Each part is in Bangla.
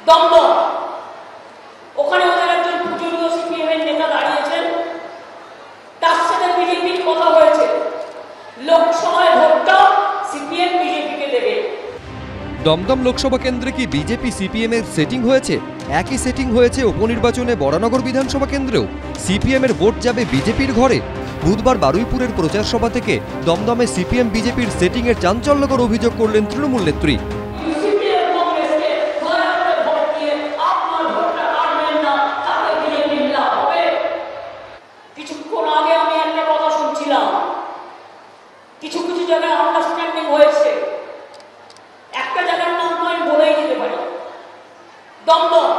দমদম, ওখানে ওদের একজন পূজনীয় সিপিএম এর নেতা দাঁড়িয়েছেন, তার সাথে বিজেপির কথা হয়েছে, লোকসভায় ভোটটা সিপিএম বিজেপিকে দেবে। দমদম লোকসভা কেন্দ্রে কি বিজেপি সিপিএম এর সেটিং হয়েছে? একই সেটিং হয়েছে উপনির্বাচনে বরানগর বিধানসভা কেন্দ্রেও। সিপিএম এর ভোট যাবে বিজেপির ঘরে। বুধবার বারুইপুরের প্রচার সভা থেকে দমদমে সিপিএম বিজেপির সেটিং এর চাঞ্চল্যকর অভিযোগ করলেন তৃণমূল নেত্রী। কিছুক্ষণ আগে আমি একটা কথা শুনছিলাম, কিছু কিছু জায়গায় আন্ডারস্ট্যান্ডিং হয়েছে। একটা জায়গার নাম তো আমি বলেই দিতে পারি, দমদম,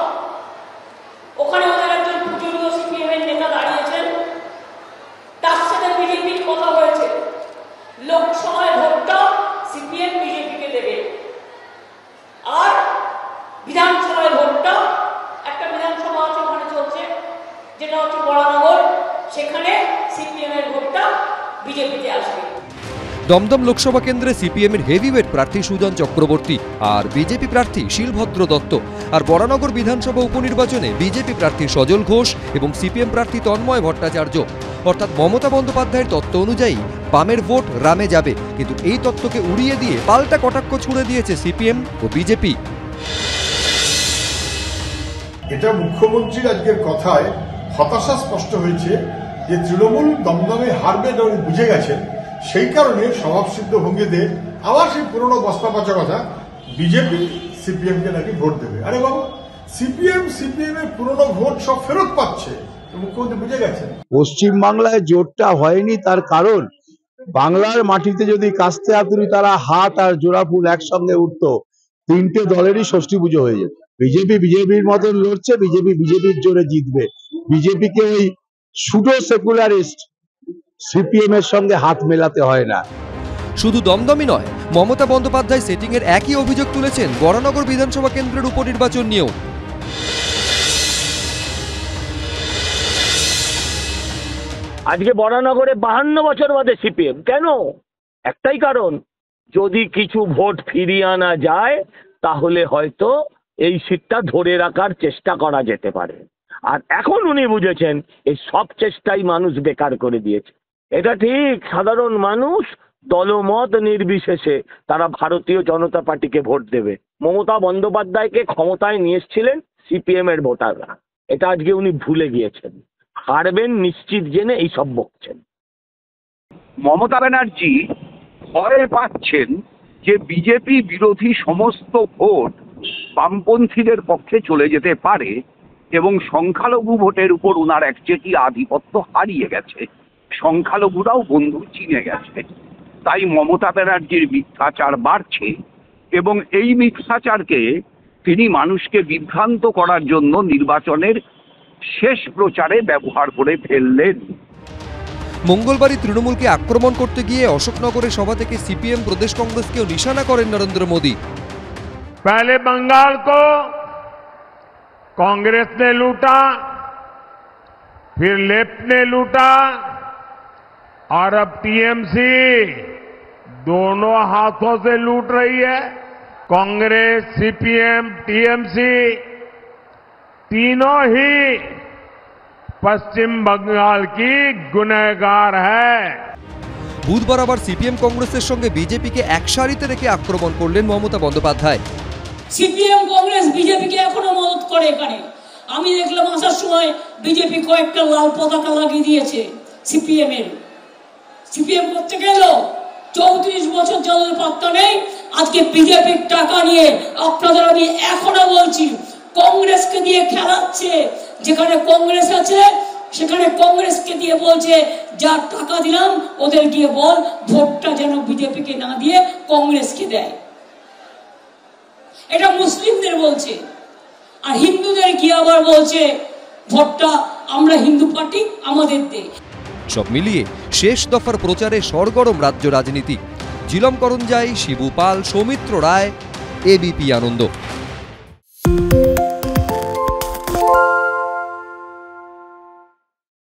ওখানে ওদের একজন পূজনীয় সিপিএম এর নেতা দাঁড়িয়েছেন, তার সাথে বিজেপির কথা হয়েছে, লোকসভায় ভোটটা সিপিএম বিজেপিকে দেবে। আর বিধানসভায় ভোটটা, একটা বিধানসভা আছে ওখানে চলছে, যেটা হচ্ছে বরানগর, সেখানে সিপিএম এর ভোটটা বিজেপিতে আসবে। দমদম লোকসভা কেন্দ্রে সিপিএম এর হেভিওয়েট প্রার্থী সুজন চক্রবর্তী আর বিজেপি প্রার্থী শিলভদ্র দত্ত। আর বরানগর বিধানসভা উপনির্বাচনে বিজেপি প্রার্থী সজল ঘোষ এবং সিপিএম প্রার্থী তন্ময় ভট্টাচার্য। অর্থাৎ মমতা বন্দ্যোপাধ্যায়ের তত্ত্ব অনুযায়ী বামের ভোট রামে যাবে, কিন্তু এই তত্ত্বকে উড়িয়ে দিয়ে পাল্টা কটাক্ষ ছুড়ে দিয়েছে সিপিএম ও বিজেপি। এটা মুখ্যমন্ত্রীর আজকের কথায় হতাশা স্পষ্ট হয়েছে যে তৃণমূল দমদমে হারবে উনি বুঝে গেছেন। সেই কারণে স্বভাবসিদ্ধ ভঙ্গিতে আবার সেই পুরনো বস্তা পচা কথা, বিজেপি সিপিএম কে নাকি ভোট দেবে। আরে বাবা, সিপিএম এর পুরনো ভোট সব ফেরত পাচ্ছে, মুখ্যমন্ত্রী বুঝে গেছেন। পশ্চিমবাংলায় জোটটা হয়নি, তার কারণ বাংলার মাটিতে যদি কাস্তে হাতুড়ি তারা হাত আর জোড়া ফুল একসঙ্গে উঠতো, তিনটে দলেরই ষষ্ঠী পুজো হয়ে যেত। বিজেপির মতন লড়ছে, বিজেপির জোরে জিতবে। বিজেপিকে ওই সুডো সেকুলারিস্ট সিপিএম এর সঙ্গে হাত মেলাতে হয় না। শুধু দমদমই নয়, মমতা বন্দ্যোপাধ্যায় সেটিং এর একই অভিযোগ তুলেছেন বরানগর বিধানসভা কেন্দ্রের উপনির্বাচন নিয়েও। আজকে বরানগরে 52 বছর বাদে সিপিএম কেন? একটাই কারণ, যদি কিছু ভোট ফিরিয়ে আনা যায় তাহলে হয়তো এই সিটটা ধরে রাখার চেষ্টা করা যেতে পারে। আর এখন উনি বুঝেছেন এই সব চেষ্টাই মানুষ বেকার করে দিয়েছে। এটা ঠিক, সাধারণ মানুষ দলমত নির্বিশেষে তারা ভারতীয় জনতা পার্টিকে ভোট দেবে। মমতা বন্দ্যোপাধ্যায়কে ক্ষমতায় নিয়ে এসেছিলেন সিপিএম এর ভোটাররা, এটা আজকে উনি ভুলে গিয়েছেন। হারবেন নিশ্চিত জেনে এই সব বকছেন। মমতা ব্যানার্জি ভয় পাচ্ছেন যে বিজেপি বিরোধী সমস্ত ভোট বামপন্থীদের পক্ষে চলে যেতে পারে এবং সংখ্যালঘু ভোটের উপর ওনার একচেটিয়া আধিপত্য হারিয়ে গেছে, সংখ্যালঘুরাও বন্ধু চিনে গেছে। তাই মমতা ব্যানার্জির মিথ্যাচার বাড়ছে এবং এই মিথ্যাচারকে তিনি মানুষকে বিভ্রান্ত করার জন্য নির্বাচনের শেষ প্রচারে ব্যবহার করে ফেললেন। মঙ্গলবারই তৃণমূলকে আক্রমণ করতে গিয়ে অশোকনগরের সভা থেকে সিপিএম প্রদেশ কংগ্রেসকেও নিশানা করেন নরেন্দ্র মোদী। पहले बंगाल को कांग्रेस ने लूटा, फिर लेफ्ट ने लूटा और अब टीएमसी दोनों हाथों से लूट रही है। कांग्रेस, सीपीएम, टीएमसी तीनों ही पश्चिम बंगाल की गुनहगार है। বুধবার আবার সিপিএম কংগ্রেসের সঙ্গে বিজেপিকে এক সারিতে রেখে আক্রমণ করলেন মমতা বন্দ্যোপাধ্যায়। সিপিএম কংগ্রেস বিজেপিকে এখনো মদত করে। এখানে আমি দেখলাম আসার সময় বিজেপি কয়েকটা লাল পতাকা লাগিয়ে দিয়েছে সিপিএম এর। সিপিএম করতে গেল 34 বছর জলের পাত্তা নেই। আজকে বিজেপির টাকা নিয়ে আপনাদের আমি এখনো বলছি, কংগ্রেসকে দিয়ে খেলাচ্ছে। যেখানে কংগ্রেস আছে সেখানে কংগ্রেসকে দিয়ে বলছে যা টাকা দিলাম ওদের গিয়ে বল ভোটটা যেন বিজেপিকে না দিয়ে কংগ্রেসকে দেয়। এটা মুসলিমদের বলছে, আর হিন্দুদের কি আবার বলছে ভোটটা আমরা হিন্দু পার্টি আমাদের দে। সব মিলিয়ে শেষ দফার প্রচারে সরগরম রাজ্য রাজনীতি। জিলম করঞ্জাই, শিবু পাল, সৌমিত্র রায়, এবিপি আনন্দ।